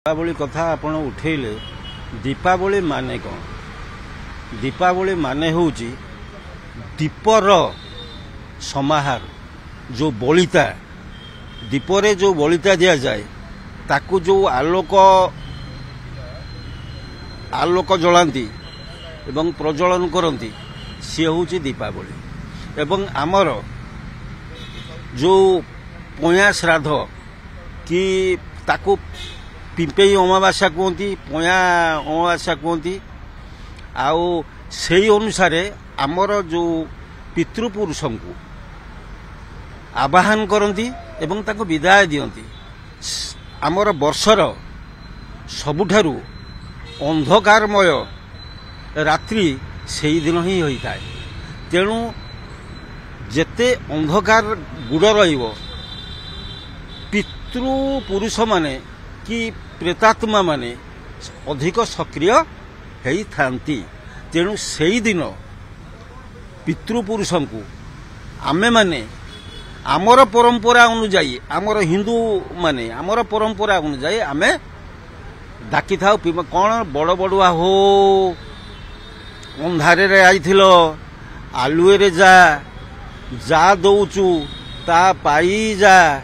दीपावली कथा आपण उठेले दीपावली माने कौन? दीपावली माने होउची दीपर समाहार जो बलिता दीपरे जो बलिता दिया जाए ताकू जो आलोक आलोक जलांती एवं प्रज्वलन करती सी हूँ दीपावली। एवं आमर जो पया श्राद्ध कि ताकू पिंपेई अमावास्या कहती पया अमावास्या कहती आउ से अनुसार आमर जो पितृपुरुष को आवाहन करती एवं ताको विदाय दियंती। आमर वर्षर सबुठारु अंधकारमय रात्रि से दिन ही होता है। तेणु जेते अंधकार गुड़ रहिबो पितृपुरुष माने कि प्रेतात्मा माने अधिक सक्रिय हेई थांती। तेणु से दिन पितृपुरुष को आमे माने आमर परंपरा अनुजाई आमर हिंदू माने आमर परंपरा अनुजाई आमे डाकी था कौन बड़ बड़ुआ हो अंधारे रे आइथिलो आलुए रे जा जा दौचु ता पाई जा।